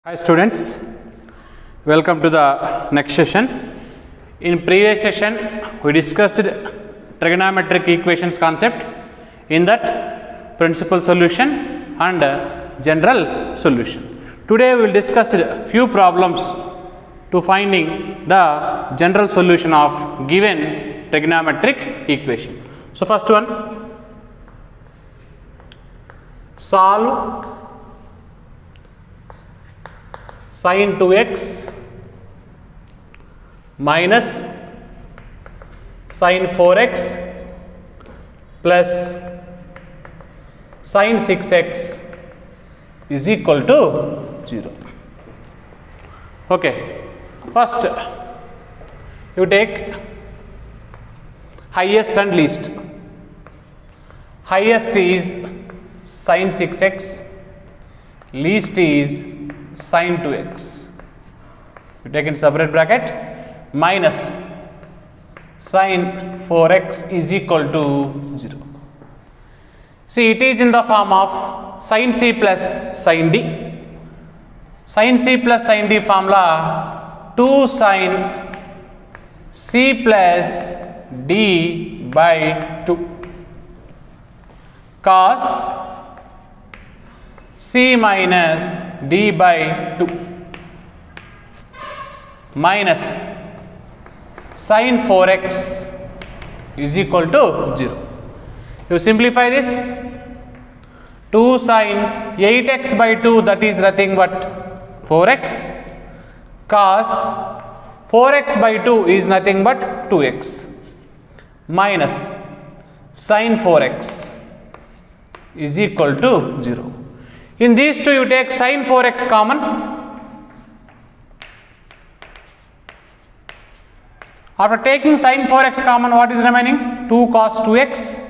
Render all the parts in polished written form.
Hi students, welcome to the next session. In previous session we discussed trigonometric equations concept, in that principal solution and general solution. Today we will discuss a few problems to finding the general solution of given trigonometric equation. So first one, solve sin 2x minus sin 4x plus sin 6x is equal to 0. Okay, first you take highest and least. Highest is sin 6x, least is sin 2x. You take in separate bracket, minus sin 4x is equal to 0. See, it is in the form of sin c plus sin d. Sin c plus sin d formula 2 sin c plus d by 2 cos c minus d by 2 minus sin 4x is equal to 0. You simplify this, 2 sin 8x by 2, that is nothing but 4x, cos 4x by 2 is nothing but 2x, minus sin 4x is equal to 0. In these two you take sin 4x common. After taking sin 4x common, what is remaining? 2 cos 2x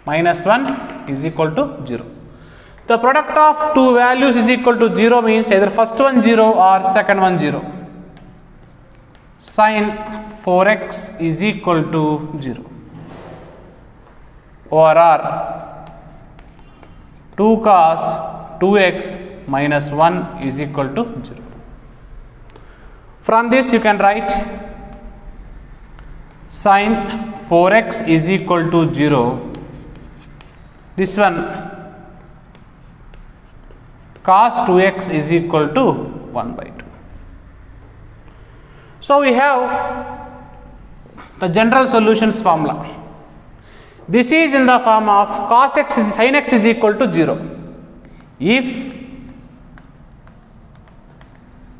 minus 1 is equal to 0. The product of two values is equal to 0 means either first one 0 or second one 0. Sin 4x is equal to 0. Over R 2 cos 2x minus 1 is equal to 0. From this you can write sin 4x is equal to 0. This one cos 2x is equal to 1 by 2. So we have the general solutions formula. This is in the form of cos x is sin x is equal to 0. If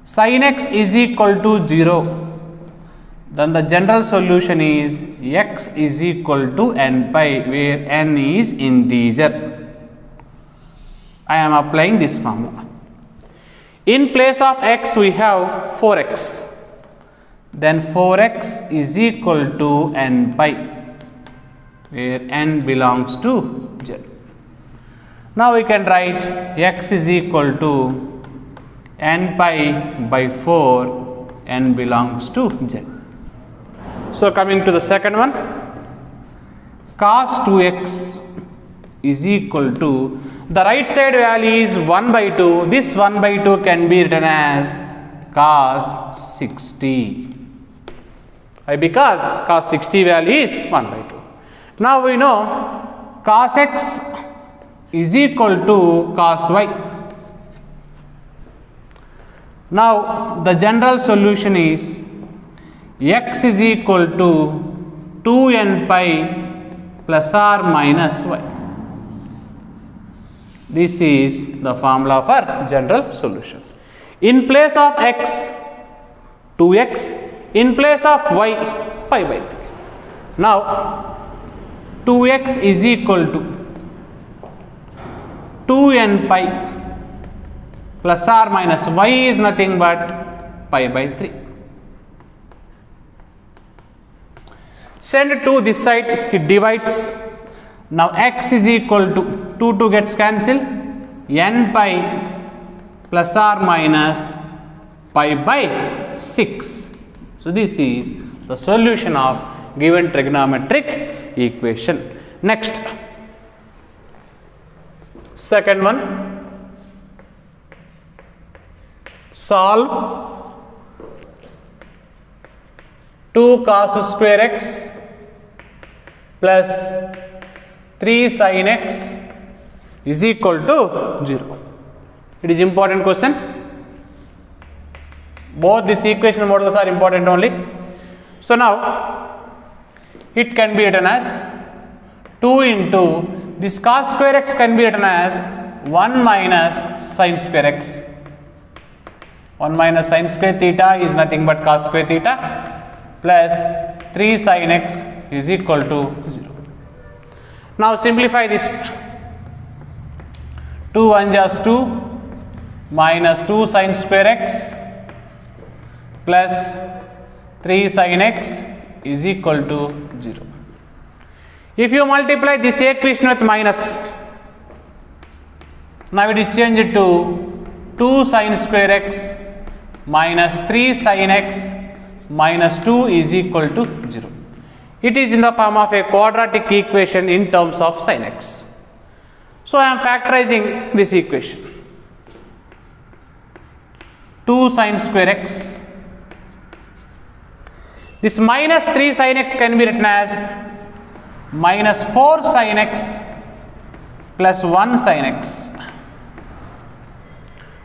sin x is equal to 0, then the general solution is x is equal to n pi, where n is integer. I am applying this formula. In place of x we have 4x. Then 4x is equal to n pi, where n belongs to z. Now we can write x is equal to n pi by 4, n belongs to z. So coming to the second one, cos 2x is equal to, the right side value is 1 by 2, this 1 by 2 can be written as cos 60. Why? Because cos 60 value is 1 by 2. Now we know cos x is equal to cos y. Now the general solution is x is equal to 2n pi plus or minus y. This is the formula for general solution. In place of x, 2x, in place of y, pi by 3. Now 2x is equal to 2n pi plus or minus y is nothing but pi by 3. Send 2 this side, it divides. Now x is equal to 2 gets cancelled, n pi plus or minus pi by 6. So this is the solution of given trigonometric equation. Next, Second one, solve 2 cos square x plus 3 sin x is equal to 0. It is important question. Both these equation models are important only. So now it can be written as 2 into this cos square x can be written as 1 minus sin square x. 1 minus sin square theta is nothing but cos square theta plus 3 sin x is equal to 0. Now simplify this. 2 1 is 2 minus 2 sin square x plus 3 sin x is equal to 0. If you multiply this equation with minus, now it is changed to 2 sin square x minus 3 sin x minus 2 is equal to 0. It is in the form of a quadratic equation in terms of sin x. So I am factorizing this equation. 2 sin square x. This minus 3 sin x can be written as minus 4 sin x plus 1 sin x.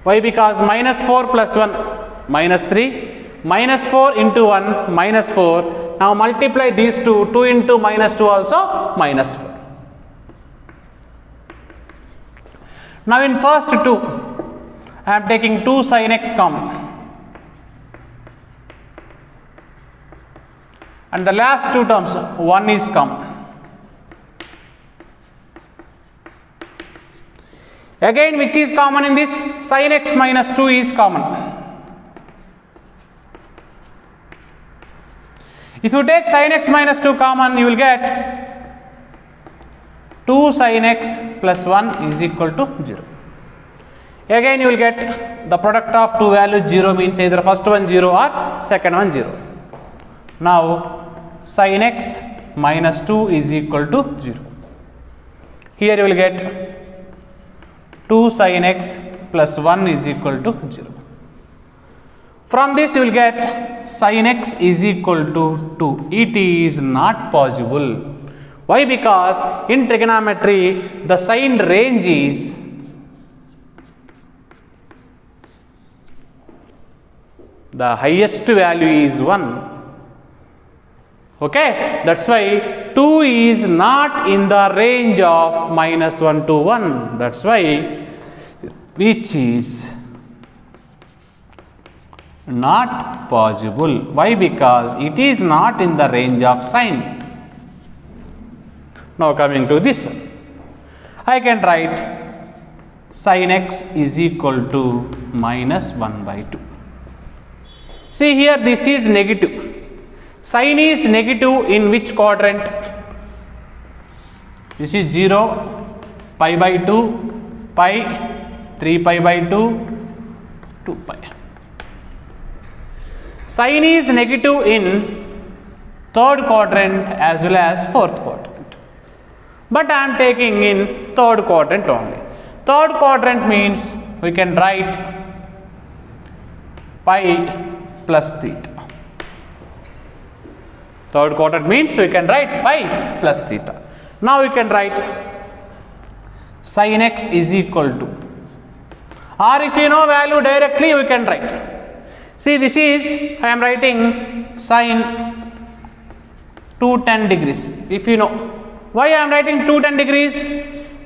Why? Because minus 4 plus 1 minus 3, minus 4 into 1 minus 4. Now multiply these two, 2 into minus 2 also minus 4. Now in first 2 I am taking 2 sin x common, and the last two terms 1 is common. Again, which is common in this? Sin x minus 2 is common. If you take sin x minus 2 common, you will get 2 sin x plus 1 is equal to 0. Again, you will get the product of two values 0, means either first one 0 or second one 0. Now sin x minus 2 is equal to 0. Here you will get 2 sin x plus 1 is equal to 0. From this you will get sin x is equal to 2. It is not possible. Why? Because in trigonometry the sin range is the highest value is 1. Okay, that's why 2 is not in the range of minus 1 to 1. That's why which is not possible. Why? Because it is not in the range of sin. Now coming to this, I can write sin x is equal to minus 1 by 2. See here, this is negative. Sin is negative in which quadrant? This is 0, pi by 2, pi, 3 pi by 2, 2 pi. Sin is negative in third quadrant as well as fourth quadrant. But I am taking in third quadrant only. Third quadrant means we can write pi plus theta. Third quadrant means we can write pi plus theta. Now we can write sin x is equal to, or if you know value directly we can write. See, this is, I am writing sin 210 degrees. If you know, why I am writing 210 degrees?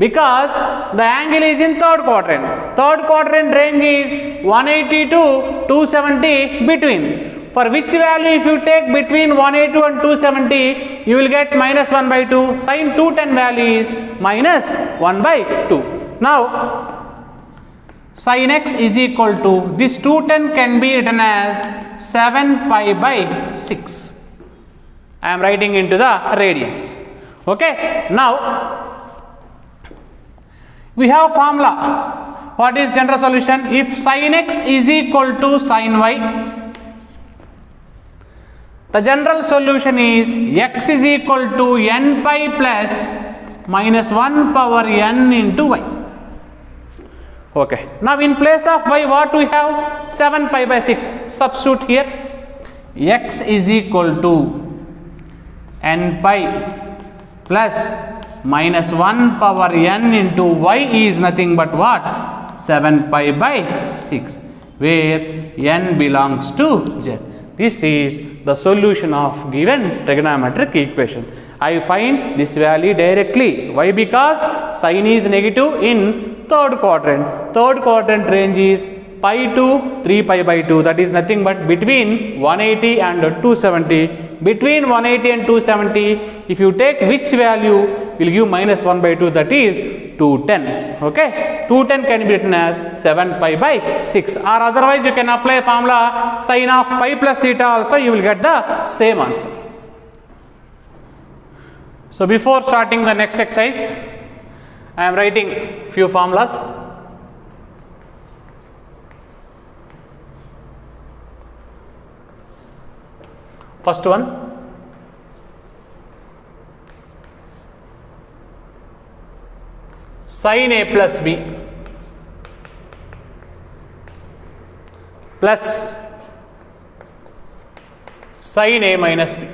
Because the angle is in third quadrant. Third quadrant range is 180 to 270 between. For which value if you take between 182 and 270, you will get minus 1 by 2. Sin 210 value is minus 1 by 2. Now, sin x is equal to, this 210 can be written as 7 pi by 6. I am writing into the radians. Okay. Now, we have formula. What is general solution? If sin x is equal to sin y, the general solution is x is equal to n pi plus minus 1 power n into y. Okay. Now in place of y, what we have? 7 pi by 6. Substitute here. X is equal to n pi plus minus 1 power n into y is nothing but what? 7 pi by 6, where n belongs to z. This is the solution of given trigonometric equation. I find this value directly. Why? Because sin is negative in third quadrant. Third quadrant range is pi to 3 pi by 2. That is nothing but between 180 and 270. Between 180 and 270, if you take which value will give minus 1 by 2, that is 210. Okay, 210 can be written as 7 pi by 6, or otherwise you can apply formula sin of pi plus theta also, you will get the same answer. So before starting the next exercise, I am writing few formulas. First one, sin A plus B plus sin A minus B,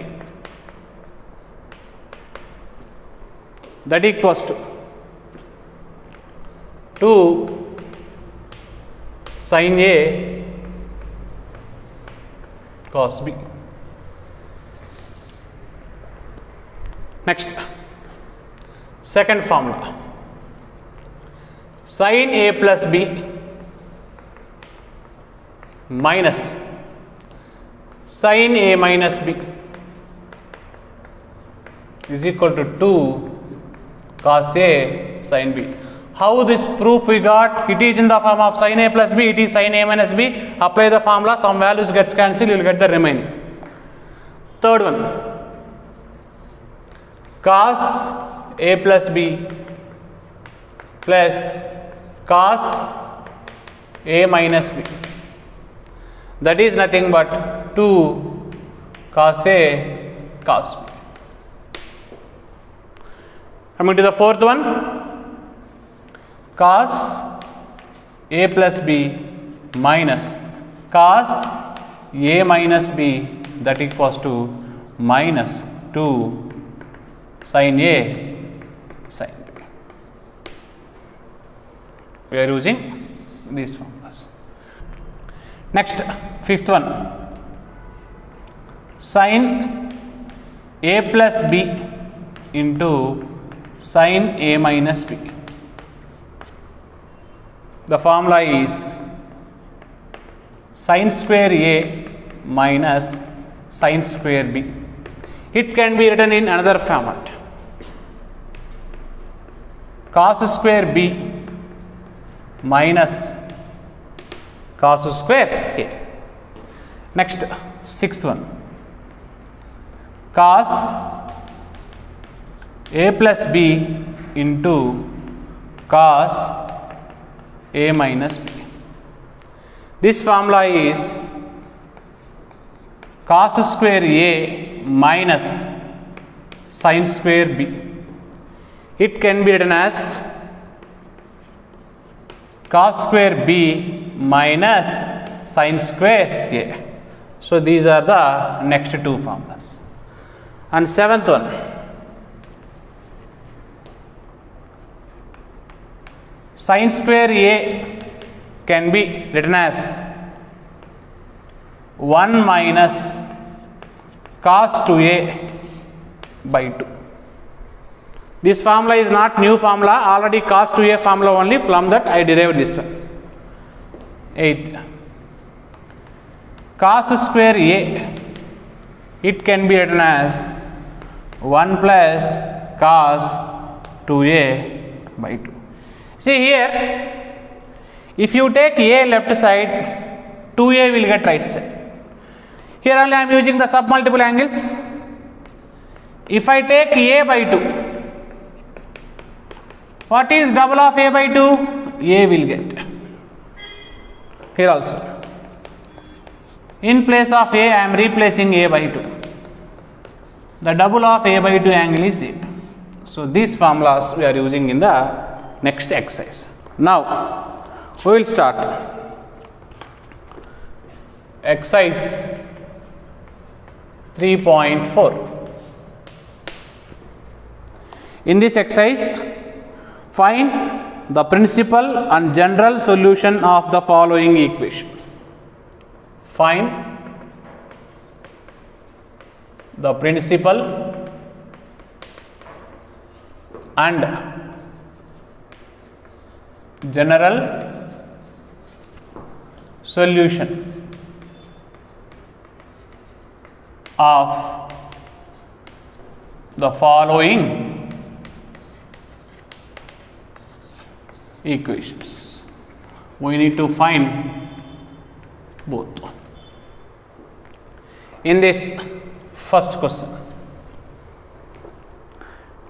that equals to 2 sin A cos B. Next, second formula, sin A plus B minus sin A minus B is equal to 2 cos A sin B. How this proof we got? It is in the form of sin A plus B, it is sin A minus B. Apply the formula, some values gets cancelled, you will get the remaining. Third one, cos A plus B plus cos A minus B, that is nothing but 2 cos A cos B. Coming to the fourth one, cos A plus B minus cos A minus B, that equals to minus 2 sin A sin B. We are using these formulas. Next, fifth one, sin A plus B into sin A minus B. The formula is sin square A minus sin square B. It can be written in another format, cos square B minus cos square A. Next, sixth one, cos A plus B into cos A minus B. This formula is cos square A minus sin square B. It can be written as cos square B minus sin square A. So these are the next two formulas. And seventh one, sin square A can be written as 1 minus cos 2A by 2. This formula is not new formula, already cos 2A formula only, from that I derived this one. Eighth, cos square A, it can be written as 1 plus cos 2A by 2. See here, if you take A left side, 2A will get right side. Here only I am using the submultiple angles. If I take A by 2, what is double of A by 2? A will get. Here also, in place of A, I am replacing A by 2. The double of A by 2 angle is A. So these formulas we are using in the next exercise. Now, We will start exercise 3.4. In this exercise, find the principal and general solution of the following equation. Find the principal and general solution of the following equations. We need to find both. In this first question,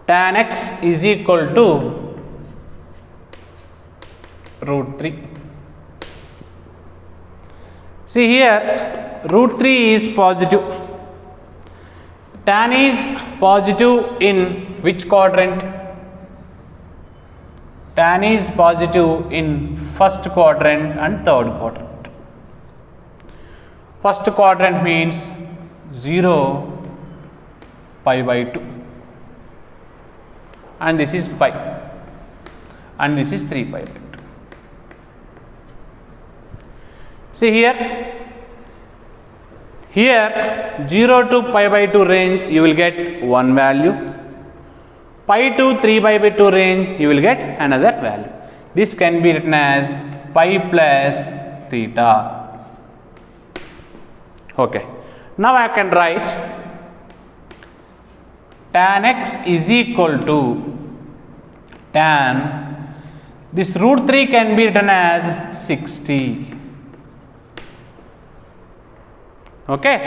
tan x is equal to root 3. See here, root 3 is positive. Tan is positive in which quadrant? Tan is positive in first quadrant and third quadrant. First quadrant means 0, pi by 2, and this is pi, and this is 3 pi by 2. See here 0 to pi by 2 range you will get one value, pi to 3 pi by 2 range you will get another value. This can be written as pi plus theta. Okay, now I can write tan x is equal to tan, this root 3 can be written as 60. Okay,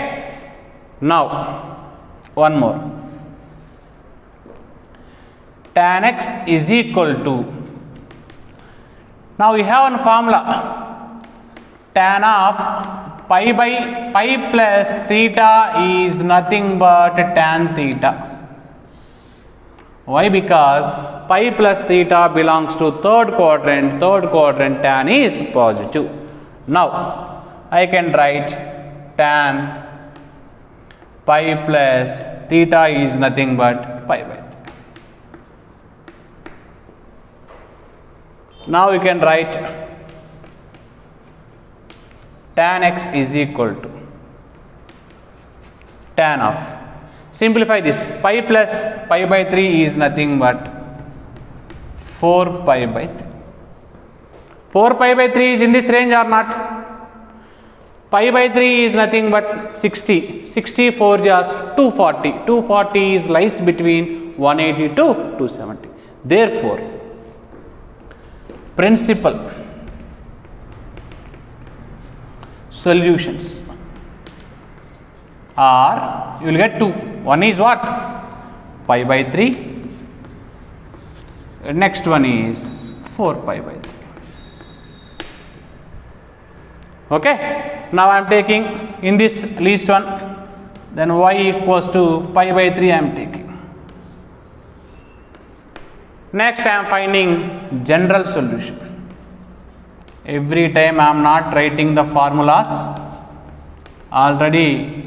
now one more, tan x is equal to, now we have one formula, tan of pi plus theta is nothing but tan theta. Why? Because pi plus theta belongs to third quadrant tan is positive. Now I can write tan pi plus theta is nothing but pi by 3. Now we can write tan x is equal to tan of, simplify this, pi plus pi by 3 is nothing but 4 pi by 3. 4 pi by 3 is in this range or not? Pi by 3 is nothing but 60. 64 just 240. 240 is lies between 180 to 270. Therefore, principal solutions are, you will get two. One is what? Pi by 3. Next one is 4 pi by 3. Okay. Now I am taking in this least one, then y equals to pi by 3 I am taking. Next I am finding general solution. Every time I am not writing the formulas, already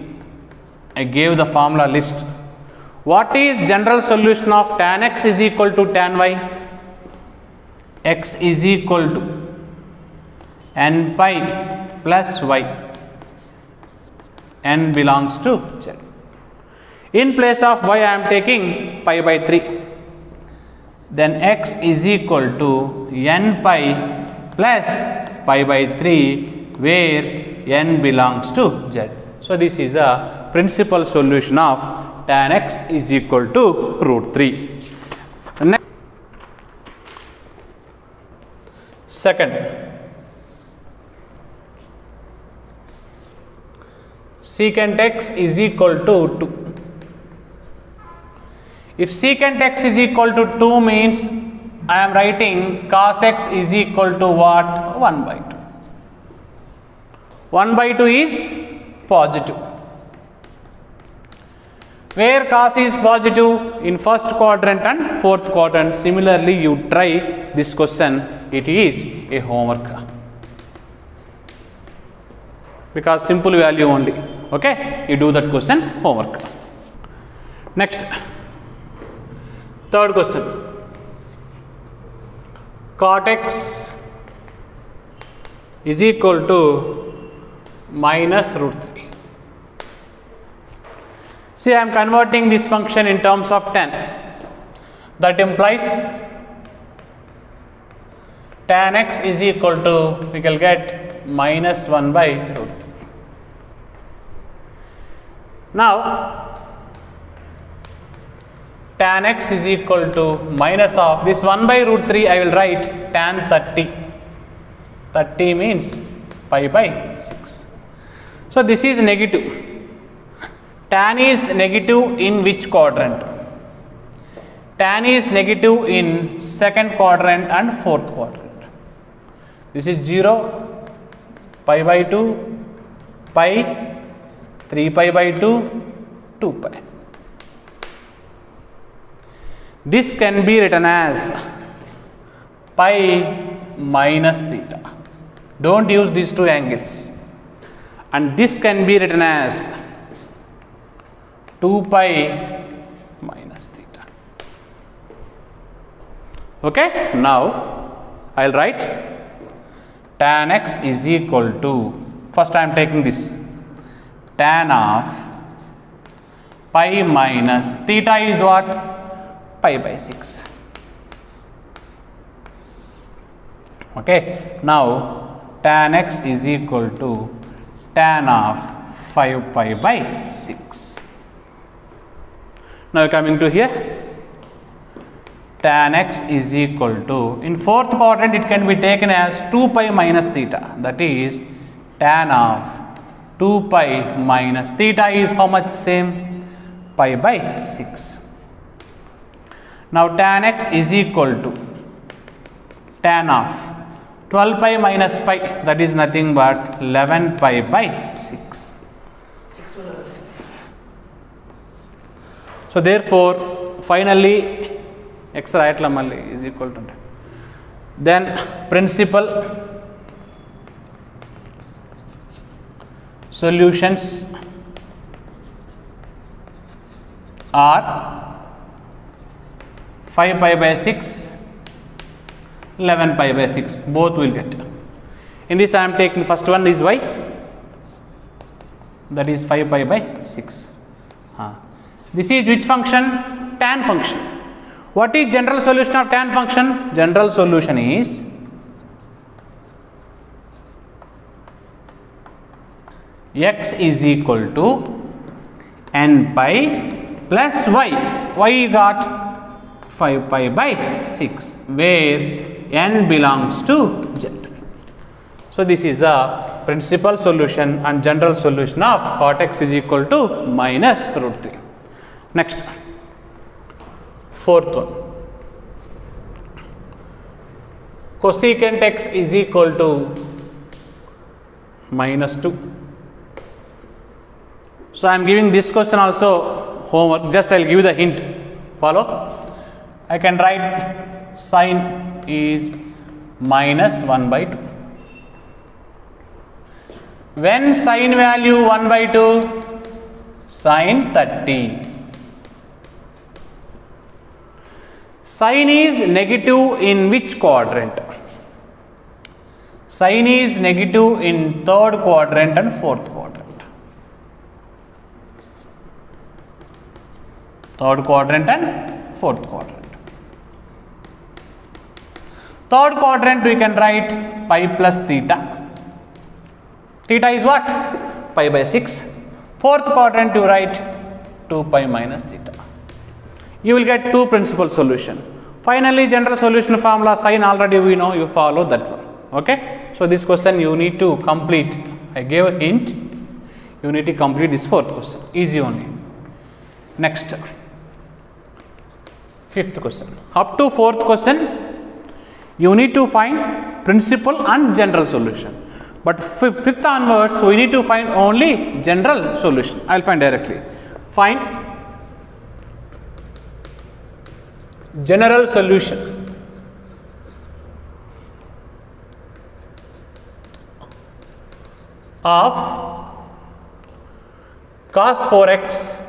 I gave the formula list. What is general solution of tan x is equal to tan y? X is equal to n pi plus y, n belongs to z. In place of y I am taking pi by 3, then x is equal to n pi plus pi by 3 where n belongs to z. So this is a principal solution of tan x is equal to root 3. Next, second, secant x is equal to 2. If secant x is equal to 2 means I am writing cos x is equal to what? 1 by 2. 1 by 2 is positive. Where cos is positive? In first quadrant and fourth quadrant. Similarly, you try this question. It is a homework. because simple value only. Okay, you do that question homework. Next, third question. Cot x is equal to minus root 3. See, I am converting this function in terms of tan. That implies tan x is equal to, we can get minus 1 by root 3. Now, tan x is equal to minus of this 1 by root 3, I will write tan 30. 30 means pi by 6. So, this is negative. Tan is negative in which quadrant? Tan is negative in second quadrant and fourth quadrant. This is 0, pi by 2, pi, 3 pi by 2, 2 pi. This can be written as pi minus theta. Don't use these two angles. And this can be written as 2 pi minus theta. Okay, now I will write tan x is equal to, first I am taking this, tan of pi minus theta is what? Pi by 6. Okay, now tan x is equal to tan of 5 pi by 6. Now coming to here, tan x is equal to, in fourth quadrant it can be taken as 2 pi minus theta, that is tan of 2 pi minus theta is how much? Same, pi by 6. Now tan x is equal to tan of 12 pi minus pi, that is nothing but 11 pi by 6. So therefore, finally x right is equal to that. Then principal solutions are 5 pi by 6, 11 pi by 6, both will get. In this I am taking first one is y, that is 5 pi by 6. This is which function? Tan function. What is general solution of tan function? General solution is x is equal to n pi plus y. Y got 5 pi by 6, where n belongs to z. So this is the principal solution and general solution of cot x is equal to minus root 3. Next, fourth one, cosecant x is equal to minus 2. So I am giving this question also homework, just I will give you the hint, follow. I can write sine is minus 1 by 2. When sine value 1 by 2, sine 30. Sine is negative in which quadrant? Sine is negative in third quadrant and fourth quadrant. Third quadrant and fourth quadrant. Third quadrant we can write pi plus theta. Theta is what? Pi by 6. Fourth quadrant you write 2 pi minus theta. You will get two principal solution. Finally, general solution formula sine already we know, you follow that one. Okay. So this question you need to complete. I gave a hint. You need to complete this fourth question. Easy only. Next, fifth question. Up to fourth question, you need to find principal and general solution. But fifth onwards, we need to find only general solution. I will find directly. Find general solution of cos 4x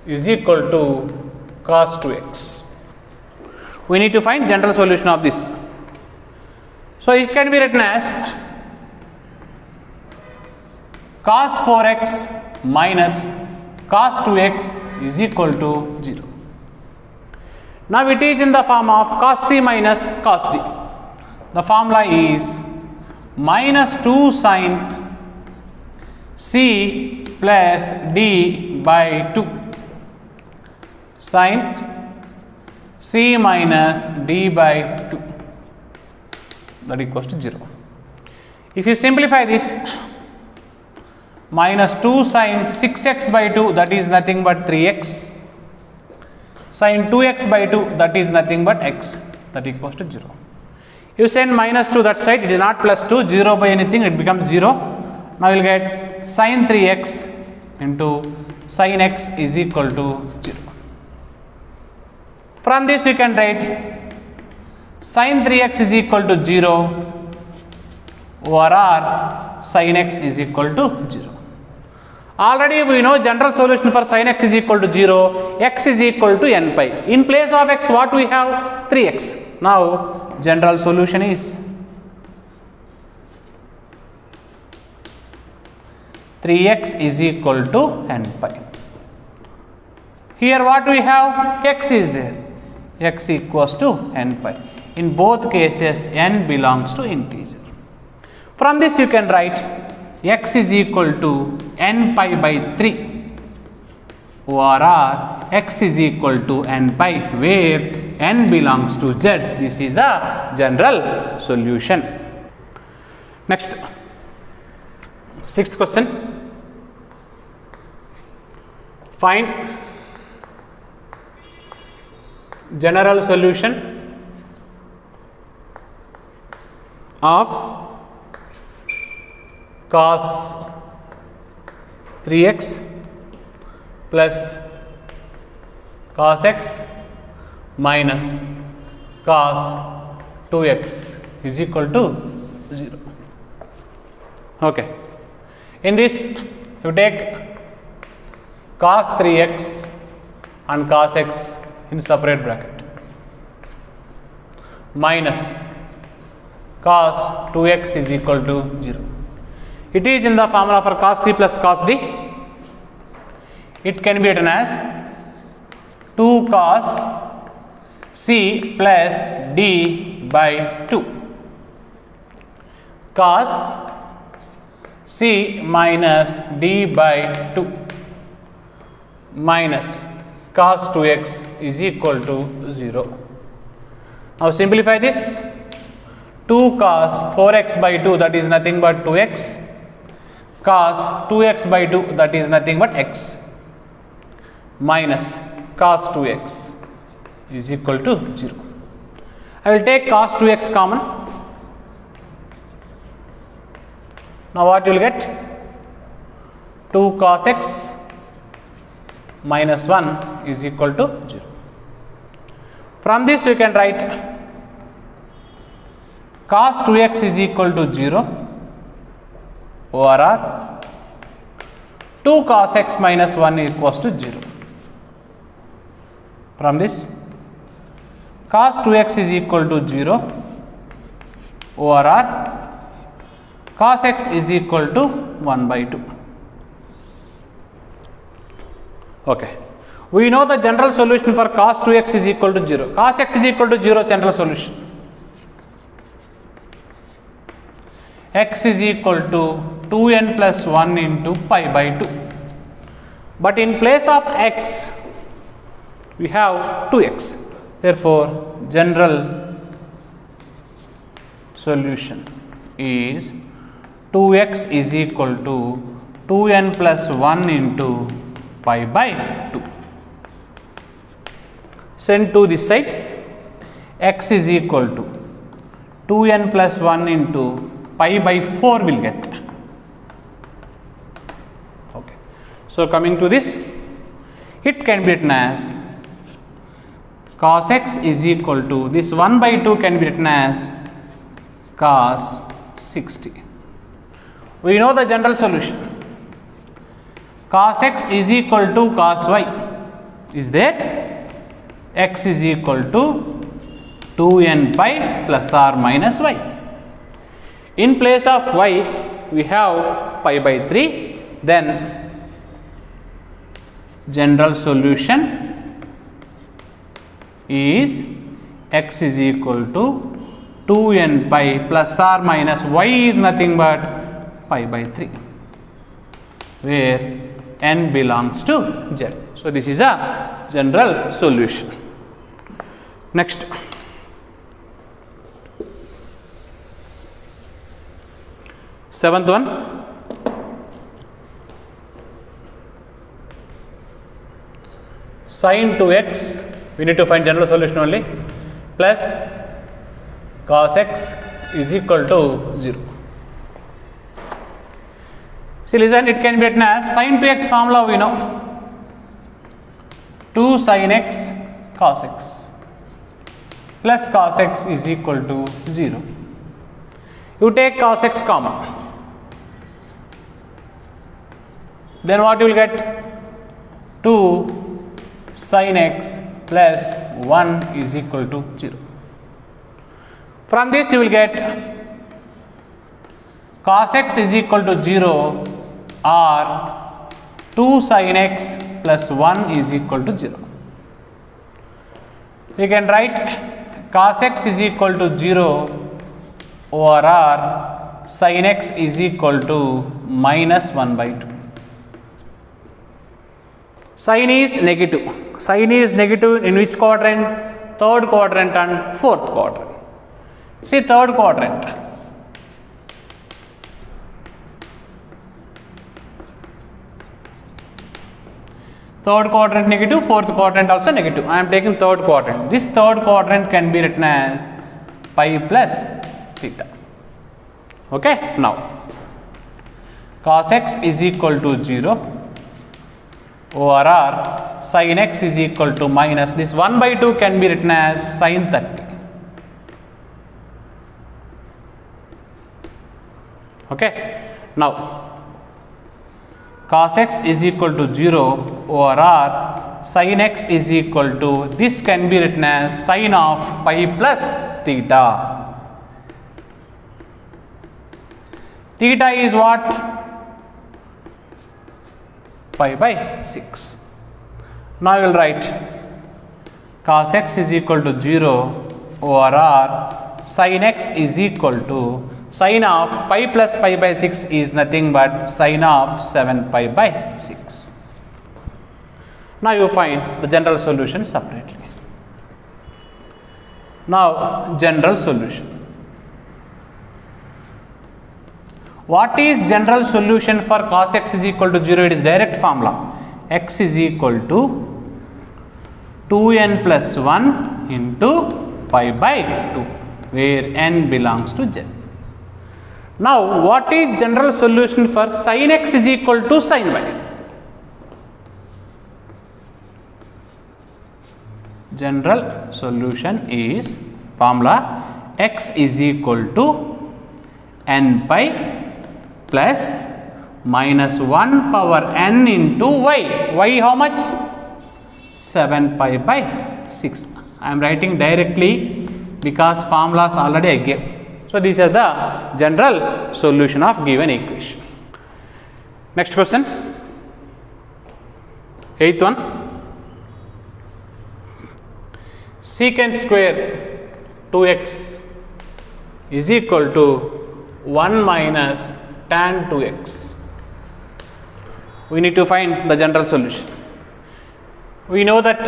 is equal to cos 2x. We need to find general solution of this. So it can be written as cos 4x minus cos 2x is equal to 0. Now it is in the form of cos c minus cos d. The formula is minus 2 sin c plus d by 2 sin c minus d by 2, that equals to 0. If you simplify this, minus 2 sin 6x by 2, that is nothing but 3x, sin 2x by 2, that is nothing but x, that equals to 0. You send minus 2 that side, it is not plus 2, 0 by anything, it becomes 0. Now you will get sin 3x into sin x is equal to 0. From this we can write sin 3x is equal to 0 over r sin x is equal to 0. Already we know general solution for sin x is equal to 0, x is equal to n pi. In place of x what we have? 3x. Now general solution is 3x is equal to n pi. Here what we have? X is there. X equals to n pi. In both cases n belongs to integer. From this you can write x is equal to n pi by 3 over r x is equal to n pi, where n belongs to z. This is the general solution. Next, sixth question. Find general solution of cos 3x plus cos x minus cos 2x is equal to 0. Okay. In this you take cos 3x and cos x in separate bracket minus cos 2x is equal to 0. It is in the formula for cos c plus cos d. It can be written as 2 cos c plus d by 2 cos c minus d by 2 minus cos 2x is equal to 0. Now simplify this. 2 cos 4x by 2, that is nothing but 2x, cos 2x by 2, that is nothing but x, minus cos 2x is equal to 0. I will take cos 2x common. Now what you will get? 2 cos x minus 1 is equal to 0. From this we can write cos 2x is equal to 0 over r 2 cos x minus 1 equals to 0. From this cos 2x is equal to 0 over r cos x is equal to 1 by 2. Okay. We know the general solution for cos 2x is equal to 0. Cos x is equal to 0 general solution. X is equal to 2n plus 1 into pi by 2. But in place of x, we have 2x. Therefore, general solution is 2x is equal to 2n plus 1 into pi by 2. Send to this side, x is equal to 2n plus 1 into pi by 4 will get. Okay. So coming to this, it can be written as cos x is equal to, this 1 by 2 can be written as cos 60. We know the general solution. Cos x is equal to cos y is there. X is equal to 2n pi plus or minus y. In place of y, we have pi by 3. Then general solution is x is equal to 2n pi plus or minus y is nothing but pi by 3, where n belongs to z. So, this is a general solution. Next, seventh one, sin 2x, we need to find general solution only, plus cos x is equal to 0. See, listen, it can be written as sin 2x formula we know, 2 sin x cos x plus cos x is equal to 0. You take cos x common, then what you will get? 2 sin x plus 1 is equal to 0. From this you will get cos x is equal to 0 or 2 sin x plus 1 is equal to 0. We can write cos x is equal to 0 over r sin x is equal to minus 1 by 2. Sin is negative. Sin is negative in which quadrant? Third quadrant and fourth quadrant. See, third quadrant. Third quadrant negative, fourth quadrant also negative. I am taking third quadrant. This third quadrant can be written as pi plus theta. Okay, now cos x is equal to 0 over r sin x is equal to minus, this 1 by 2 can be written as sin 30. Okay, now cos x is equal to 0 over r sin x is equal to, this can be written as sin of pi plus theta. Theta is what? Pi by 6. Now we will write cos x is equal to 0 over r sin x is equal to, sin of pi plus pi by 6 is nothing but sin of 7 pi by 6. Now you find the general solution separately. Now general solution. What is general solution for cos x is equal to 0? It is direct formula. X is equal to 2n plus 1 into pi by 2, where n belongs to z. Now, what is general solution for sin x is equal to sin y? General solution is formula x is equal to n pi plus minus 1 power n into y. Y how much? 7 pi by 6. I am writing directly because formulas already I gave. So, these are the general solution of given equation. Next question, 8th one. Secant square 2x is equal to 1 minus tan 2x. We need to find the general solution. We know that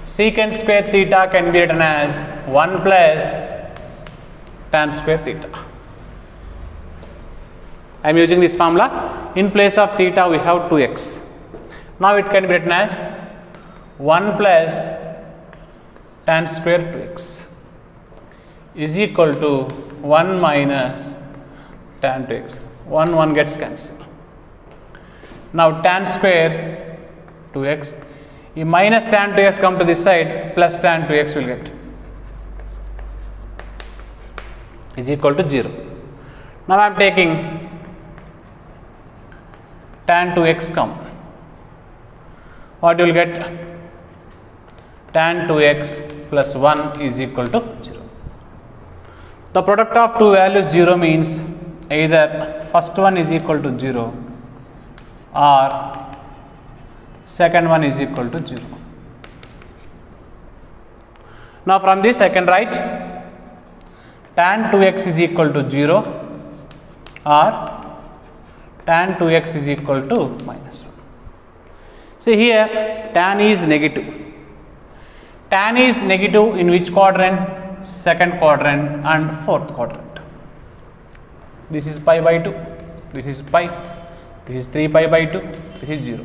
secant square theta can be written as 1 plus tan square theta. I am using this formula. In place of theta we have 2x. Now it can be written as 1 plus tan square 2x is equal to 1 minus tan 2x. 1 gets cancelled. Now tan square 2x, if minus tan 2x come to this side, plus tan 2x will get. is equal to 0. Now I am taking tan 2x common. What you will get? Tan 2x plus 1 is equal to 0. The product of two values 0 means either first one is equal to 0 or second one is equal to 0. Now from this I can write tan 2x is equal to 0 or tan 2x is equal to minus 1. See here, tan is negative. Tan is negative in which quadrant? Second quadrant and fourth quadrant. This is pi by 2, this is pi, this is 3 pi by 2, this is 0.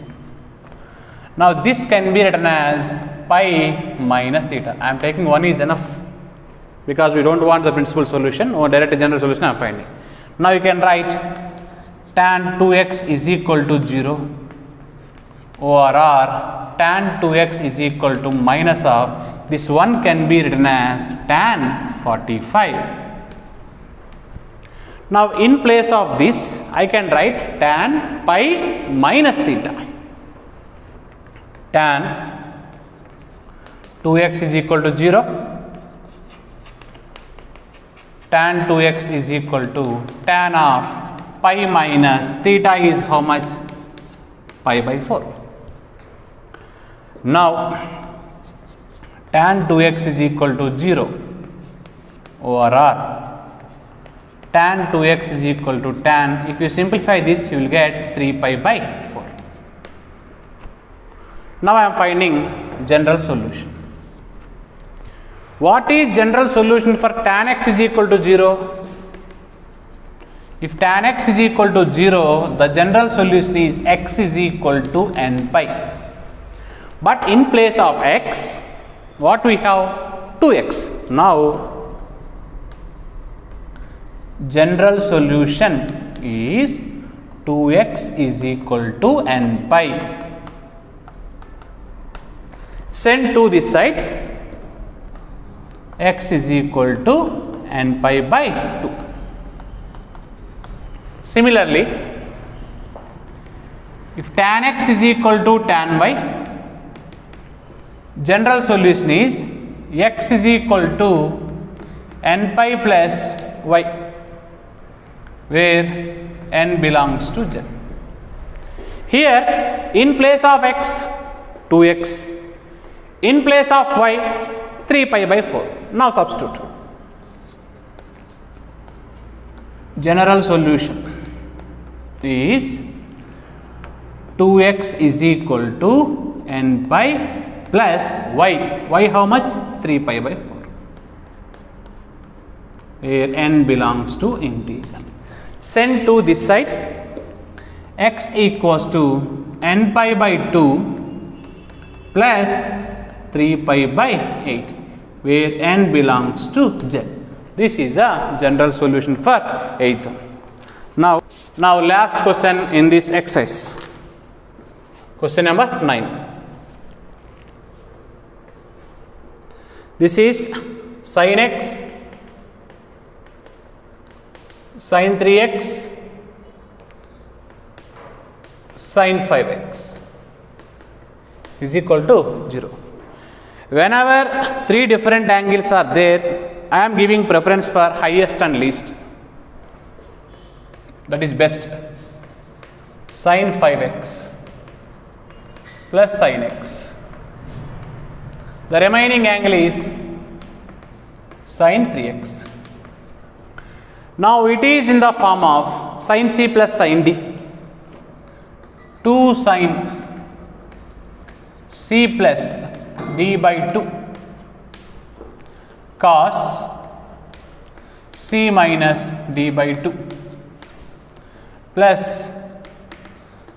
Now this can be written as pi minus theta. I am taking 1 is enough because we do not want the principal solution or direct general solution I am finding. Now you can write tan 2x is equal to 0 or tan 2x is equal to minus of, this one can be written as tan 45. Now in place of this I can write tan pi minus theta. Tan 2x is equal to 0, tan 2x is equal to tan of pi minus theta is how much? Pi by 4. Now tan 2x is equal to 0 over tan 2x is equal to tan, if you simplify this you will get 3 pi by 4. Now I am finding general solution. What is general solution for tan x is equal to 0? If tan x is equal to 0, the general solution is x is equal to n pi. But in place of x, what we have? 2x. Now general solution is 2x is equal to n pi. Send to this side, x is equal to n pi by 2. Similarly, if tan x is equal to tan y, general solution is x is equal to n pi plus y, where n belongs to z. Here in place of x, 2x, in place of y, 3 pi by 4. Now substitute. General solution is 2x is equal to n pi plus y. Y how much? 3 pi by 4. Where n belongs to integer. Send to this side, x equals to n pi by 2 plus 3 pi by 8, where n belongs to z. This is a general solution for 8th. Now last question in this exercise. Question number 9. This is sin x, sin 3x, sin 5x is equal to 0. Whenever 3 different angles are there, I am giving preference for highest and least. That is best. Sin 5x plus sin x. The remaining angle is sin 3x. Now it is in the form of sin c plus sin d. 2 sin c plus d by 2 cos c minus d by 2 plus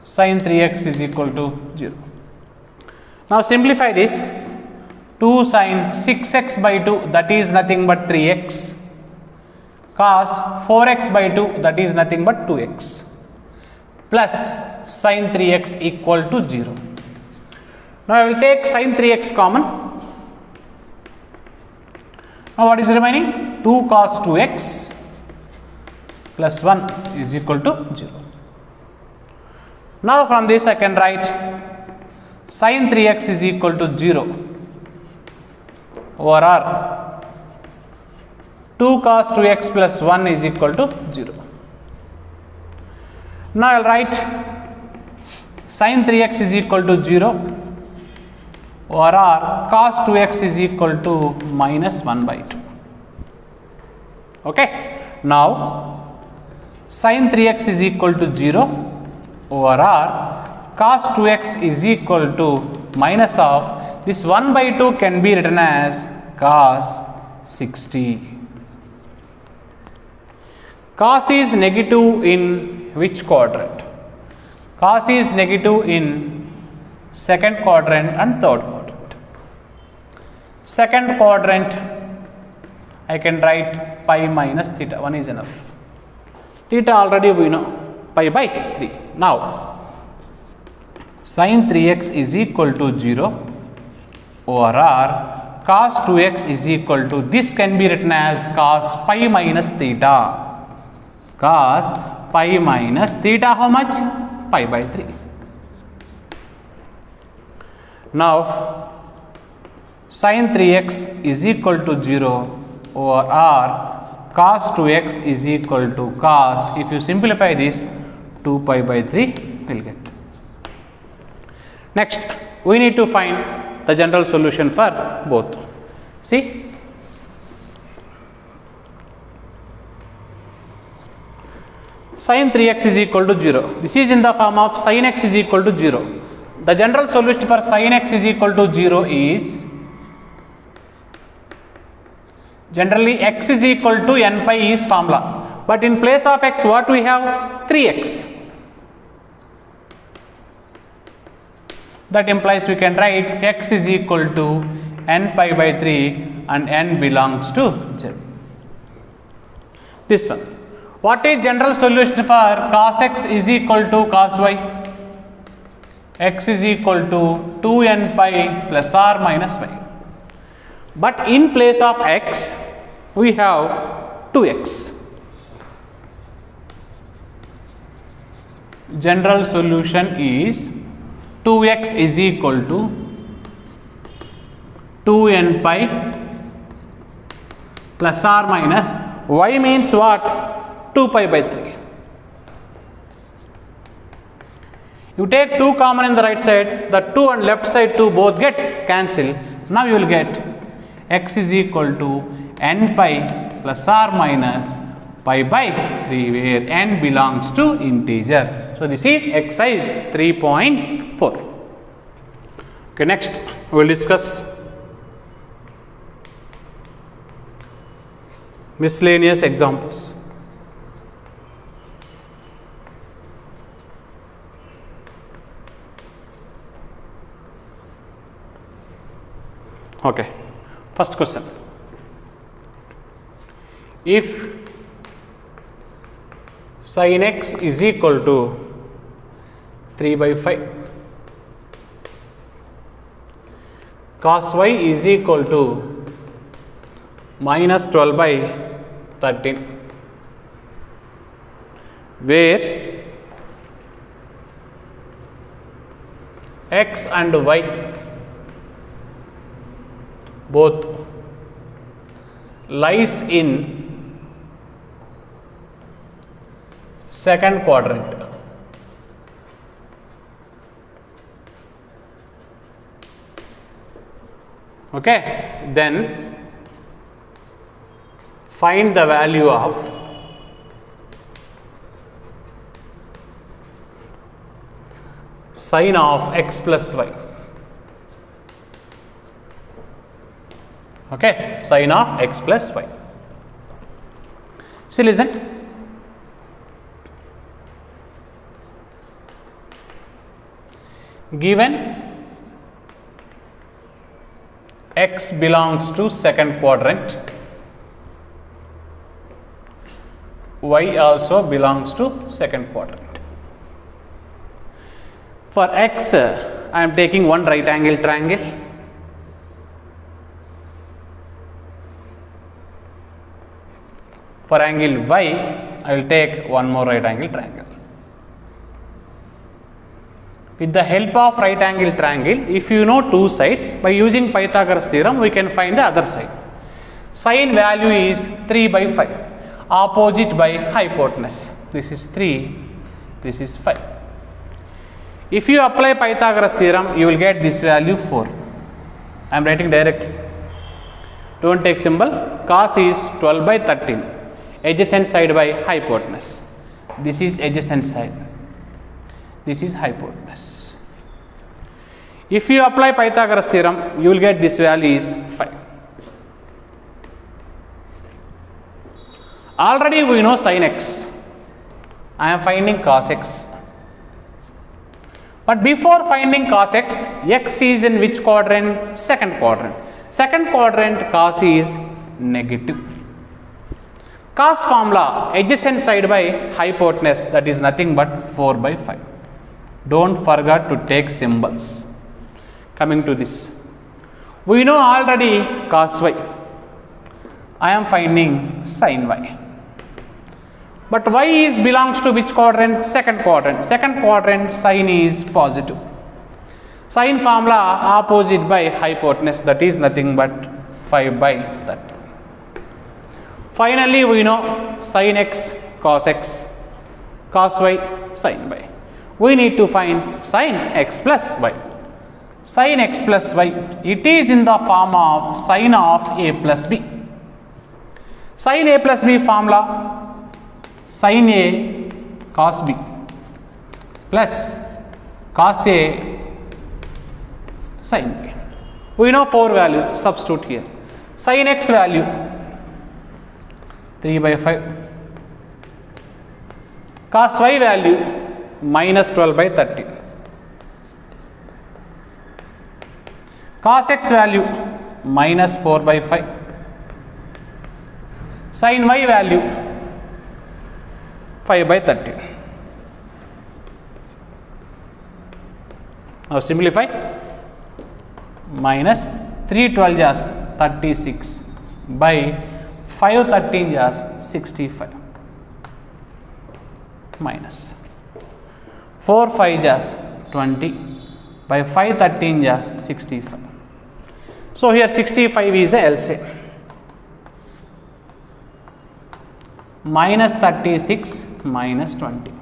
sin 3x is equal to 0. Now simplify this. 2 sin 6x by 2, that is nothing but 3x, cos 4x by 2, that is nothing but 2x, plus sin 3x equal to 0. Now I will take sin 3x common. Now what is remaining? 2 cos 2x plus 1 is equal to 0. Now from this I can write sin 3x is equal to 0 over r 2 cos 2x plus 1 is equal to 0. Now I will write sin 3x is equal to 0 over r cos 2x is equal to minus 1 by 2. Okay. Now sin 3x is equal to 0 over r cos 2x is equal to minus of this 1 by 2 can be written as cos 60. Cos is negative in which quadrant? Cos is negative in second quadrant and third quadrant. Second quadrant I can write pi minus theta, 1 is enough. Theta already we know, pi by 3. Now sin 3x is equal to 0 over r cos 2x is equal to, this can be written as cos pi minus theta. Cos pi minus theta how much? Pi by 3. Now sin 3x is equal to 0 over r cos 2x is equal to cos, if you simplify this, 2 pi by 3 will get. Next we need to find the general solution for both. See, sin 3x is equal to 0. This is in the form of sin x is equal to 0. The general solution for sin x is equal to 0 is, generally x is equal to n pi is formula, but in place of x what we have? 3x. That implies we can write x is equal to n pi by 3 and n belongs to z. This one. What is general solution for cos x is equal to cos y? X is equal to 2n pi plus r minus y. But in place of x we have 2x. General solution is 2x is equal to 2n pi plus r minus y means what? 2 pi by 3. You take 2 common in the right side, the 2 and left side 2 both gets cancelled. Now you will get x is equal to n pi plus r minus pi by 3, where n belongs to integer. So this is exercise 3.4. Okay, next we will discuss miscellaneous examples. Okay, first question. If sin x is equal to 3 by 5, cos y is equal to minus 12 by 13, where x and y both lies in second quadrant. Okay, then find the value of sin of x plus y. Okay, sin of x plus y. So listen, given x belongs to second quadrant, y also belongs to second quadrant. For x, I am taking one right angle triangle. For angle y, I will take one more right angle triangle. With the help of right angle triangle, if you know two sides, by using Pythagoras theorem, we can find the other side. Sine value is 3 by 5, opposite by hypotenuse. This is 3, this is 5. If you apply Pythagoras theorem, you will get this value 4. I am writing directly. Don't take symbol. Cos is 12 by 13, adjacent side by hypotenuse. This is adjacent side. This is hypotenuse. If you apply Pythagoras theorem, you will get this value is 5. Already we know sin x. I am finding cos x. But before finding cos x, x is in which quadrant? Second quadrant. Second quadrant cos is negative. Cos formula, adjacent side by hypotenuse, that is nothing but 4 by 5. Don't forget to take symbols. Coming to this, we know already cos y. I am finding sin y. But y is belongs to which quadrant? Second quadrant. Second quadrant sin is positive. Sin formula opposite by hypotenuse, that is nothing but 5 by 30. Finally, we know sin x, cos x, cos y, sin y. We need to find sin x plus y. Sin x plus y, it is in the form of sin of a plus b. Sin a plus b formula, sin a cos b plus cos a sin b. We know 4 value, substitute here. Sin x value 3 by 5. Cos y value minus 12 by 30. Cos x value minus 4 by 5. Sin y value 5 by 30. Now simplify. Minus 312 is 36 by 513 is 65 minus 4 5 is 20 by 513 is 65. So here 65 is a LCM. Minus 36 minus 20.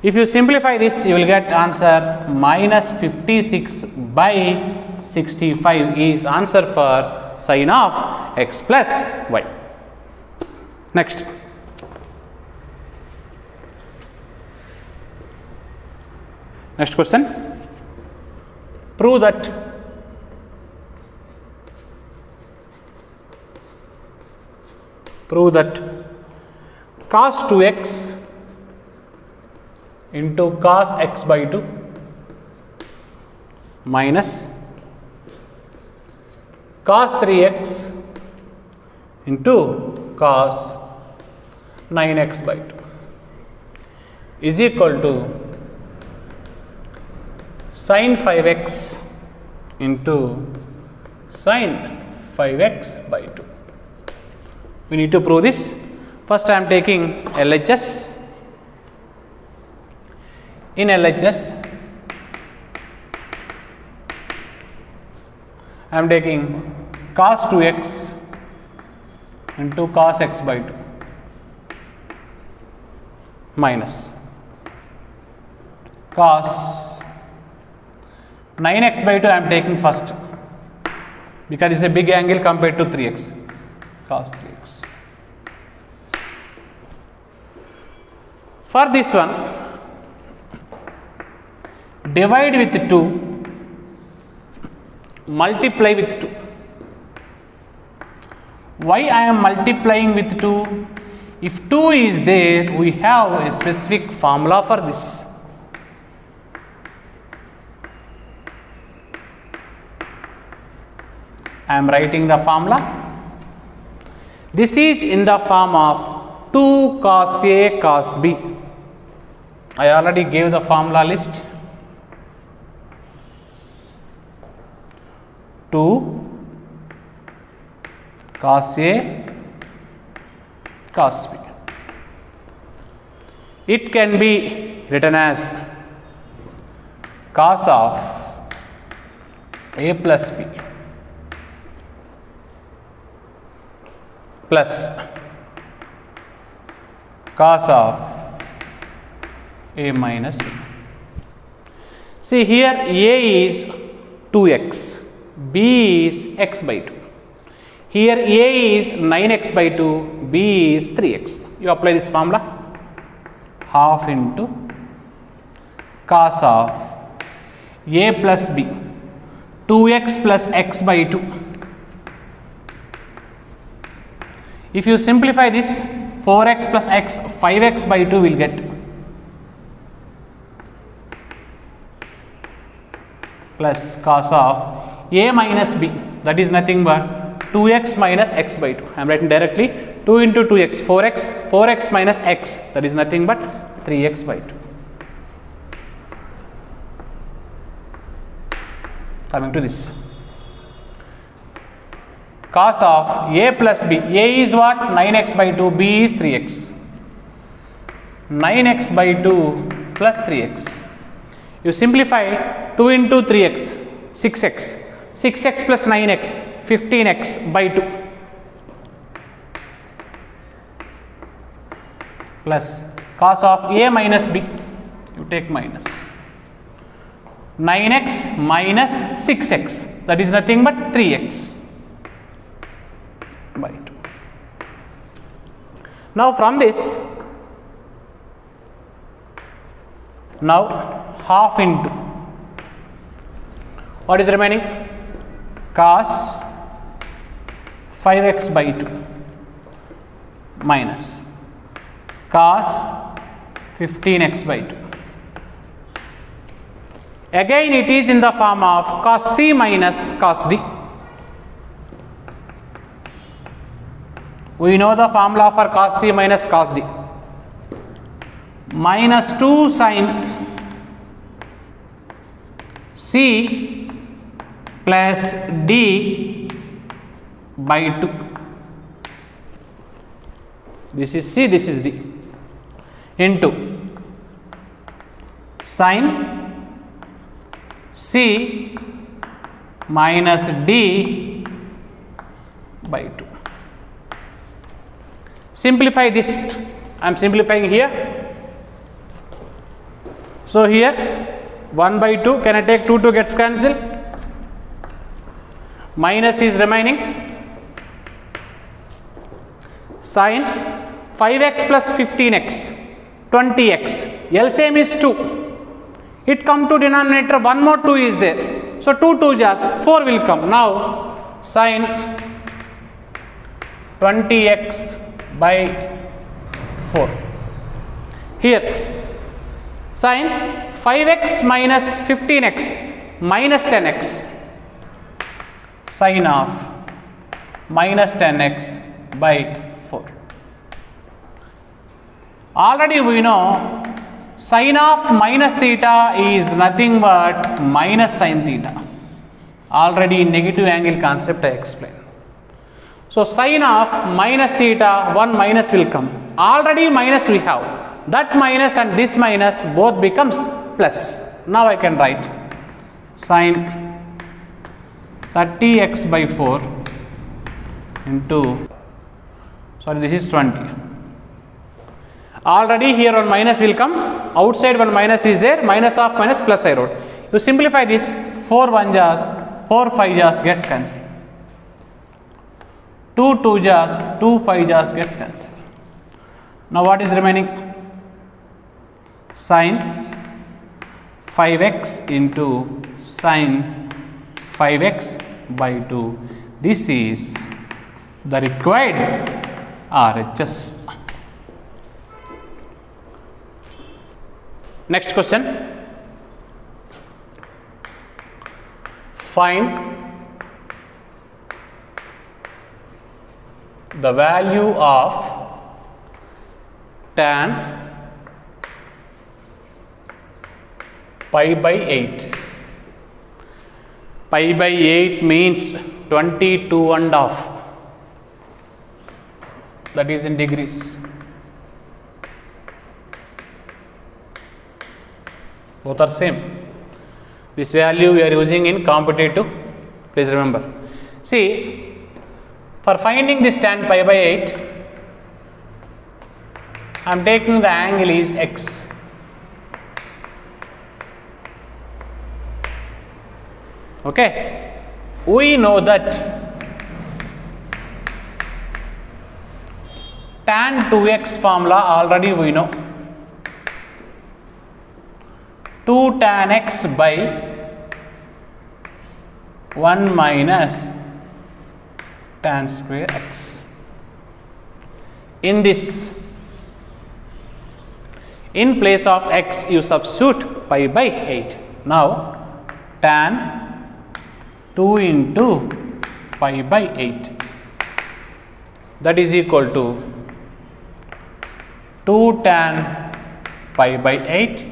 If you simplify this, you will get answer minus 56 by 65 is answer for sin of x plus y. Next. Next question. Prove that cos 2x into cos x by 2 minus cos 3x into cos 9x by 2 is equal to sin 5x into sin 5x by 2. We need to prove this. First I am taking LHS. In LHS, I am taking cos 2x into cos x by 2 minus cos 9x by 2 I am taking first because it is a big angle compared to 3x, cos 3x. For this one, divide with 2, multiply with 2. Why I am multiplying with 2? If 2 is there, we have a specific formula for this. I am writing the formula. This is in the form of 2 cos A cos B. I already gave the formula list. 2 cos A cos B. it can be written as cos of a plus b plus cos of a minus b. See here, a is 2x, b is x by 2. Here a is 9x by 2, b is 3x. You apply this formula, half into cos of a plus b, 2x plus x by 2. If you simplify this, 4x plus x, 5x by 2 will get, plus cos of a minus b, that is nothing but 2x minus x by 2. I am writing directly 2 into 2x, 4x, 4x minus x, that is nothing but 3x by 2. Coming to this, cos of a plus b, a is what? 9x by 2, b is 3x. 9x by 2 plus 3x. You simplify 2 into 3x, 6x, 6x plus 9x, 15x by 2 plus cos of a minus b, you take minus 9x minus 6x, that is nothing but 3x by 2. Now from this, now half into, what is remaining? Cos 5x by 2 minus cos 15x by 2. Again it is in the form of cos c minus cos d. We know the formula for cos c minus cos d. Minus 2 sin c plus d by 2. This is c, this is d, into sin c minus d by 2. Simplify this, I am simplifying here. So here 1 by 2, can I take 2 gets cancelled? Minus is remaining. Sin 5x plus 15x, 20x, LCM is 2. It come to denominator, 1 more 2 is there. So 2 2 just 4 will come. Now sin 20x by 4. Here sin 5x minus 15x minus 10x, sin of minus 10x by 4. Already we know sin of minus theta is nothing but minus sin theta. Already in negative angle concept I explained. So sin of minus theta, 1 minus will come. Already minus we have. That minus and this minus both becomes plus. Now I can write sin 30x by 4 into, sorry, this is 20. Already here one minus will come, outside one minus is there, minus of minus plus I wrote. You simplify this, 4 1 jars, 4 5 jars gets cancelled. 2 2 jars, 2 5 jars gets cancelled. Now what is remaining? Sin 5x into sin 5x by 2. This is the required RHS. Next question. Find the value of tan pi by 8. Pi by 8 means 22.5. That is in degrees. Both are same. This value we are using in competitive. Please remember. See, for finding this tan pi by 8, I am taking the angle is x. Okay. We know that tan 2x formula already we know. 2 tan x by 1 minus tan square x. In this, in place of x you substitute pi by 8. Now tan 2 into pi by 8, that is equal to 2 tan pi by 8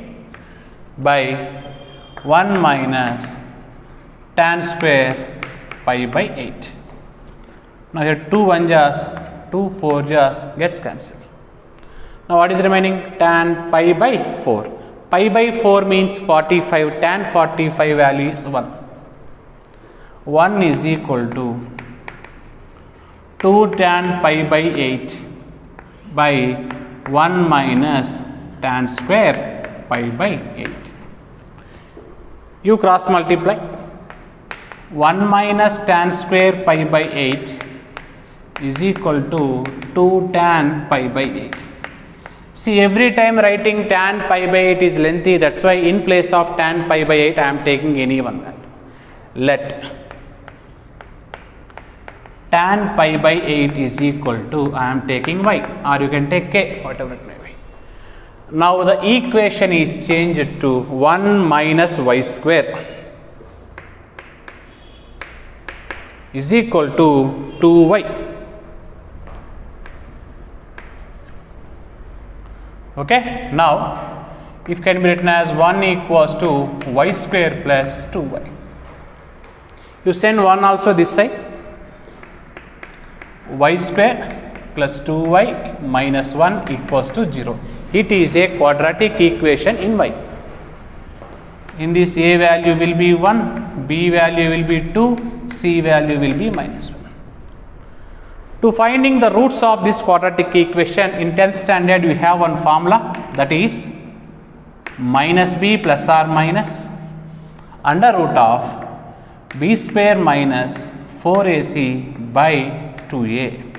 by 1 minus tan square pi by 8. Now here 2 1 jars, 2 4 jars gets cancelled. Now what is remaining? Tan pi by 4. Pi by 4 means 45. Tan 45 value is 1. 1 is equal to 2 tan pi by 8 by 1 minus tan square pi by 8. You cross multiply. 1 minus tan square pi by 8 is equal to 2 tan pi by 8. See, every time writing tan pi by 8 is lengthy, that is why in place of tan pi by 8 I am taking any one value. Let tan pi by 8 is equal to, I am taking y, or you can take k, whatever it may be. Now the equation is changed to 1 minus y square is equal to 2y. Okay. Now it can be written as 1 equals to y square plus 2y. You send 1 also this side. Y square plus 2y minus 1 equals to 0. It is a quadratic equation in y. In this, a value will be 1, b value will be 2, c value will be minus 1. To finding the roots of this quadratic equation, in 10th standard we have one formula, that is minus b plus or minus under root of b square minus 4ac by 2a.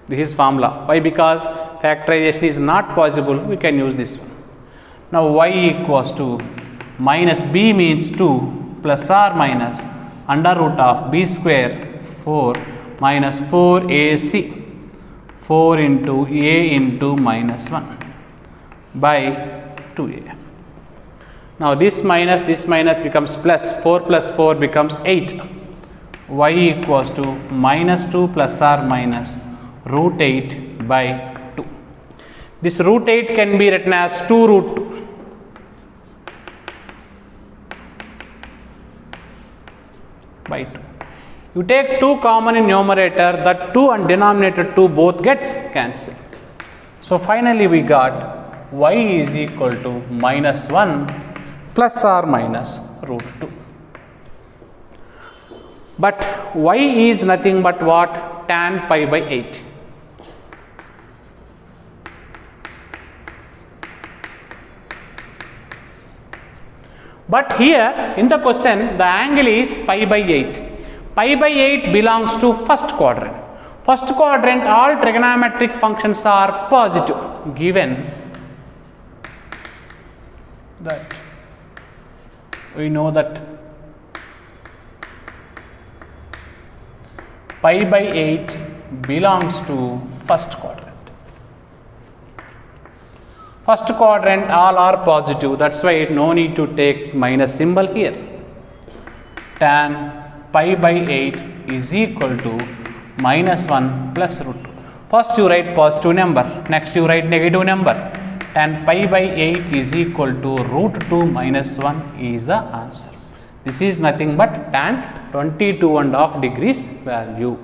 This is formula. Why? Because factorization is not possible, we can use this one. Now y equals to minus b means 2 plus or minus under root of b square 4 minus 4ac, 4 into a into minus 1 by 2a. Now this minus becomes plus, 4 plus 4 becomes 8. Y equals to minus 2 plus or minus root 8 by 2. This root 8 can be written as 2 root 2. By 2. You take 2 common in numerator, that 2 and denominator 2 both gets cancelled. So finally we got y is equal to minus 1 plus or minus root 2. But y is nothing but what? Tan pi by 8. But here in the question the angle is pi by 8. Pi by 8 belongs to first quadrant. First quadrant, all trigonometric functions are positive, given that we know that pi by 8 belongs to first quadrant. First quadrant all are positive, that is why no need to take minus symbol here. Tan pi by 8 is equal to minus 1 plus root 2. First you write positive number, next you write negative number. Tan pi by 8 is equal to root 2 minus 1 is the answer. This is nothing but tan 22.5 degrees value.